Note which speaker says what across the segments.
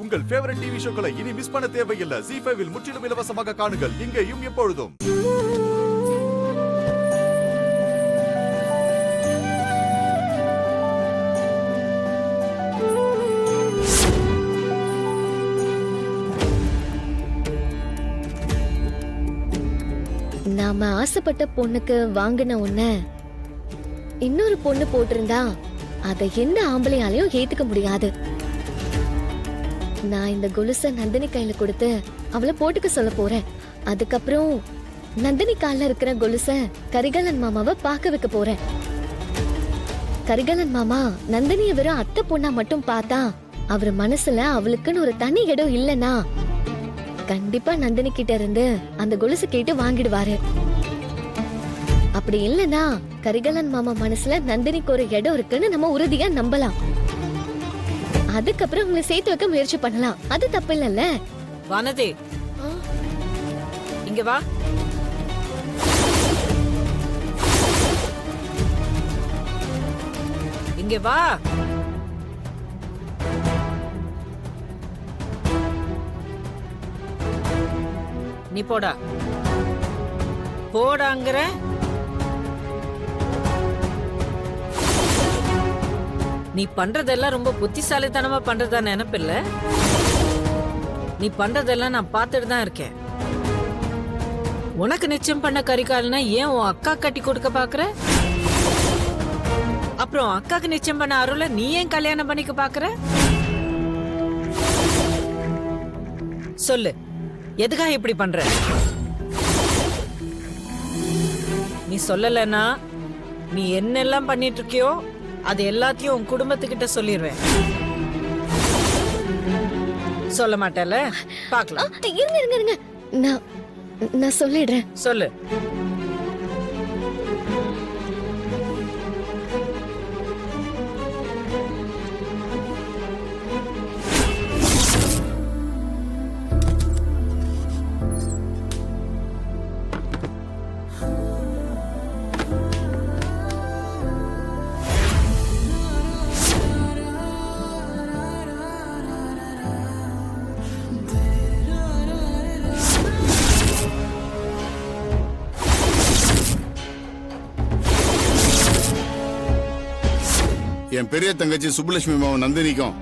Speaker 1: உங்கள் favourite TV ஷோக்களை இனி miss பண்ண தேவையில்லை. ZEE5 இல் முற்றிலும் இலவசமாக காணுங்கள். இங்கேயும் எப்பொழுதும்.
Speaker 2: நாம ஆசைப்பட்ட பொண்ணுக்கு வாங்கின உன்ன இன்னொரு பொண்ணு போட்டிருந்தா அதை எந்த ஆம்பளையாலையும் ஏத்துக்க முடியாது. நான் இந்த கொலுச நந்தினி கையில கொடுத்து அவளை போட்டுக்க சொல்ல போறேன். அதுக்கப்புறம் நந்தினி கால்ல இருக்கிற கொலுச கரிகாலன் மாமாவை பார்க்க வைக்க போறேன். கரிகாலன் மாமா நந்தினிய வெறும் அத்தை பொண்ணா மட்டும் பார்த்தா அவர் மனசுல அவளுக்குன்னு ஒரு தனி இடம் இல்லனா கண்டிப்பா நந்தினி கிட்ட இருந்து அந்த கொலுசு கேட்டு வாங்கிடுவாரு. அப்படி இல்லனா கரிகாலன் மாமா மனசுல நந்தினிக்கு ஒரு இடம் இருக்குன்னு நம்ம உறுதியா நம்பலாம். அதுக்கப்புறம் உங்களை சேர்த்து வைக்க முயற்சி பண்ணலாம். அது தப்பு இல்லல்ல.
Speaker 3: வானதி, இங்க வா. இங்க வா. நீ போடா. போடாங்கிற. நீ பண்றதெல்லாம் ரொம்ப புத்திசாலித்தனமா பண்றதா நினைப்பில்ல. நீ பண்றதெல்லாம் நான் பார்த்துட்டு தான் இருக்கேன். உனக்கு நிச்சயம் பண்ண கரிகாலனா ஏன் உன் அக்கா கட்டி கொடுக்க பாக்குற? அப்புறம் அக்காக்கு நிச்சயம் பண்ண அருளை நீ ஏன் கல்யாணம் பண்ணிக்க பாக்குற? சொல்லு, எதுக்காக இப்படி பண்ற? நீ சொல்லலன்னா நீ என்னெல்லாம் பண்ணிட்டு இருக்கியோ அது எல்லாத்தையும் உன் குடும்பத்துக்கிட்ட சொல்லிடுவேன். சொல்ல மாட்டேல? பாக்கலாம்.
Speaker 2: இருங்க இருங்க இருங்க, நான் சொல்லிடுறேன்.
Speaker 3: சொல்லு.
Speaker 4: என் பெரிய தங்கச்சி சுப்புலட்சுமி மாவன் நந்தினிக்கும்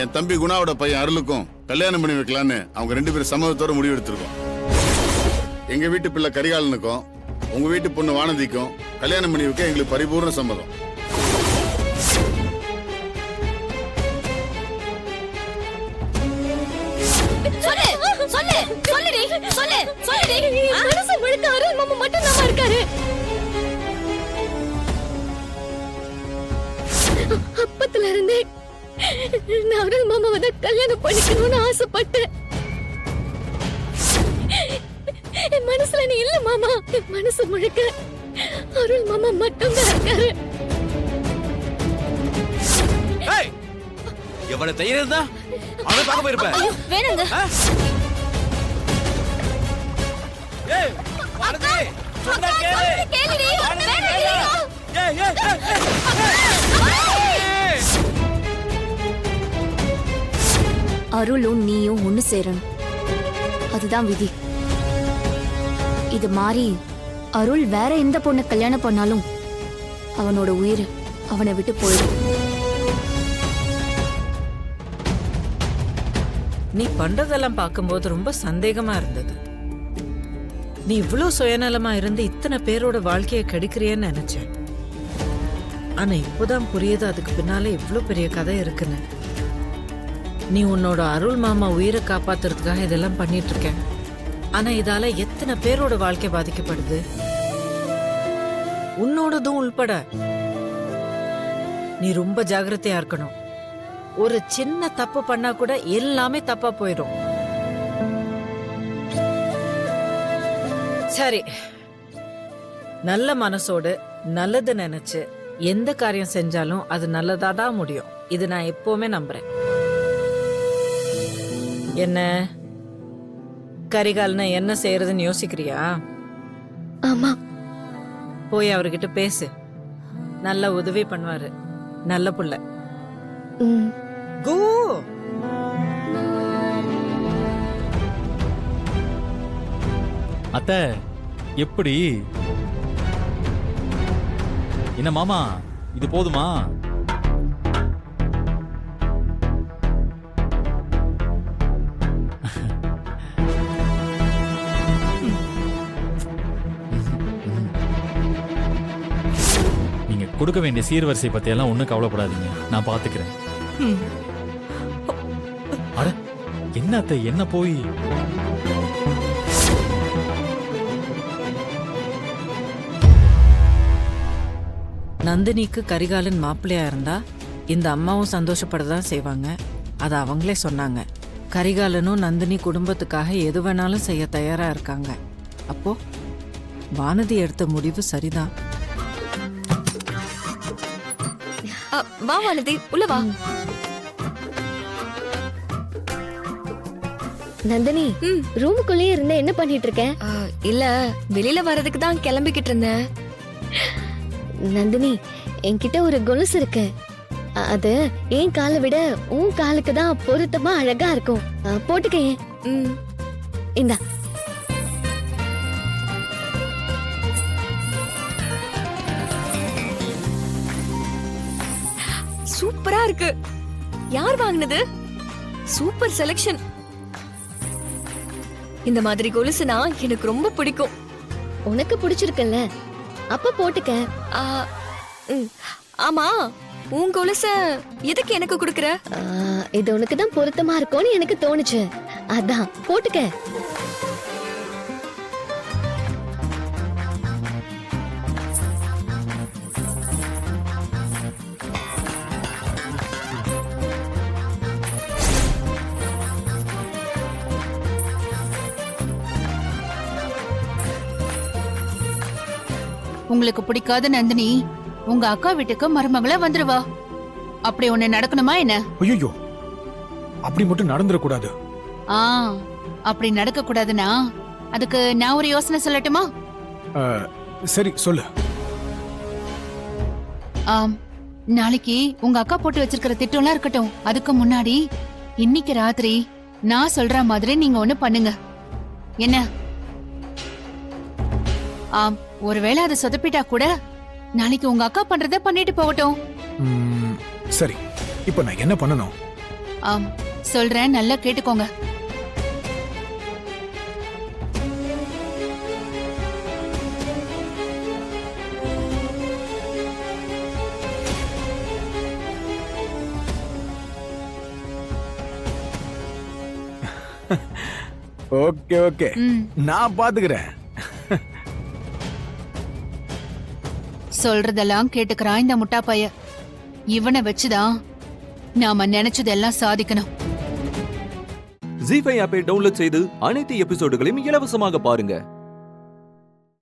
Speaker 4: என் தம்பி குணாவோட பையன் அருளுக்கும் கல்யாணம் பண்ணி வைக்கலான்னு அவங்க 2 பேரும் சம்மதத்தோட முடிவு எடுத்திருக்கோம். எங்க வீட்டு பிள்ளை கரிகாலனுக்கும் உங்க வீட்டு பொண்ணு வானதிக்கும் கல்யாணம் பண்ணி வைக்க எங்களுக்கு பரிபூர்ண சம்மதம்.
Speaker 2: அப்பத்துல இருந்தே நான் அருள் மாமாவை தான் கல்யாணம் பண்ணிக்கணும்னு ஆசைப்பட்டேன். என் மனசுல நீ இல்ல மாமா. என் மனசு முழுக்க அருள் மாமா மட்டும்தான் இருக்காரு.
Speaker 5: எவ்வளவு தைரியம் இருந்தா அவனை பார்க்க போயிருப்ப.
Speaker 2: வேணுங்க.
Speaker 5: ஏய் வானதி, சொன்னா கேளு.
Speaker 2: கேளுடி.
Speaker 5: ஏய் ஏய்
Speaker 6: அருளும் நீயும் ஒண்ணு சேரணும். அதுதான் விதி. இது மாறி அருள் வேற எந்த பொண்ணை கல்யாணம் பண்ணாலும் அவனோட உயிர் அவனை விட்டு போயிடும்.
Speaker 3: நீ பண்றதெல்லாம் பார்க்கும்போது ரொம்ப சந்தேகமா இருந்தது. நீ இவ்வளவு சுயநலமா இருந்து இத்தனை பேரோட வாழ்க்கையை கெடுக்கிறியன்னு நினைச்சேன். ஆனா இப்போதான் புரியுது அதுக்கு பின்னால இவ்வளவு பெரிய கதை இருக்குன்னு. நீ உன்னோட அருள் மாமா உயிரை காப்பாத்துறதுக்காக இதெல்லாம் பண்ணிட்டு இருக்க. ஆனா இதால எத்தனை பேரோட வாழ்க்கை பாதிக்கப்படுது, உன்னோடதும் உள்பட. நீ ரொம்ப ஜாக்கிரதையா இருக்கணும். ஒரு சின்ன தப்பு பண்ணா கூட எல்லாமே தப்பா போயிடும். சரி, நல்ல மனசோடு நல்லது நினைச்சு எந்த காரியம் செஞ்சாலும் அது நல்லதாதான் முடியும். இது நான் எப்பவுமே நம்புறேன். என்ன கரிகாலனை என்ன செய்யறதுன்னு யோசிக்கிறியா?
Speaker 2: ஆமா.
Speaker 3: போய் அவர்கிட்ட பேசு. நல்ல உதவி பண்ணுவாரு. நல்ல புள்ள. கோ.
Speaker 7: அத்தை எப்படி? என்ன மாமா, இது போதுமா? நீங்க கொடுக்க வேண்டிய சீர்வரிசை பத்தியெல்லாம் ஒன்றும் கவலைப்படாதீங்க, நான் பாத்துக்கிறேன். அட என்ன அத்தை, என்ன போய்?
Speaker 3: நந்தினிக்கு கரிகாலன் மாப்பிள்ளையா இருந்தா இந்த அம்மாவும் சந்தோஷப்படதான் செய்வாங்க. அது அவங்களே சொன்னாங்க. கரிகாலனும் நந்தினி குடும்பத்துக்காக எது வேணாலும் செய்ய தயாரா இருக்காங்க. அப்போ வானதி எடுத்த முடிவு சரிதான்.
Speaker 6: வா வானதி, உள்ள வா.
Speaker 2: நந்தினி, ரூமுக்குள்ளேயே இருந்த என்ன பண்ணிட்டு இருக்க?
Speaker 6: இல்ல, வெளியில வர்றதுக்கு தான் கிளம்பிக்கிட்டு இருந்தேன்.
Speaker 2: நந்தினி, என்கிட்ட ஒரு கொலுசு இருக்கு. அது என் காலை விட உன் காலுக்கு தான் பொருத்தமா அழகா இருக்கும். போட்டுக்க. இந்தா.
Speaker 6: சூப்பரா இருக்கு. யார் வாங்குனது? Super selection. இந்த மாதிரி கொலுசுனா எனக்கு ரொம்ப பிடிக்கும்.
Speaker 2: உனக்கு பிடிச்சிருக்குல்ல, அப்ப போட்டுக்க.
Speaker 6: ஆமா, உன் கொலுச எதுக்கு எனக்கு கொடுக்கற?
Speaker 2: இது உனக்கு தான் பொருத்தமா இருக்கும்னு எனக்கு தோணுச்சு, அதான் போட்டுக்க.
Speaker 8: உங்களுக்கு பிடிக்காத நந்தினி உங்க அக்கா வீட்டுக்கு மருமகளா வந்துருவா. அப்படி ஒண்ணு நடக்கணுமா என்ன?
Speaker 9: ஐயோ, அப்படி மட்டும் நடந்துட கூடாது.
Speaker 8: அப்படி நடக்க கூடாதுன்னா அதுக்கு நான் ஒரு யோசனை சொல்லட்டுமா?
Speaker 9: சரி, சொல்லு.
Speaker 8: நாளைக்கு உங்க அக்கா போட்டு வச்சிருக்கிற திட்டம்லாம் இருக்கட்டும். அதுக்கு முன்னாடி இன்னைக்கு ராத்திரி நான் சொல்ற மாதிரி நீங்க ஒண்ணு பண்ணுங்க. என்ன? ஒருவேளை அதை சொதப்பிட்டா கூட நாளைக்கு உங்க அக்கா பண்றத பண்ணிட்டு போகட்டும்.
Speaker 9: சரி, இப்ப நான் என்ன பண்ணணும்?
Speaker 8: சொல்றேன், நல்லா கேட்டுக்கோங்க.
Speaker 9: ஓகே ஓகே, நான் பாத்துக்கிறேன்.
Speaker 8: சொல்றதெல்லாம் கேட்டுக்கிறான் இந்த முட்டா பைய. இவனை வச்சுதான் நாம நினைச்சதெல்லாம் சாதிக்கணும்.
Speaker 5: ஜீ5 ஆப்பை டவுன்லோட் செய்து அனைத்து எபிசோடுகளையும் இலவசமாக பாருங்க.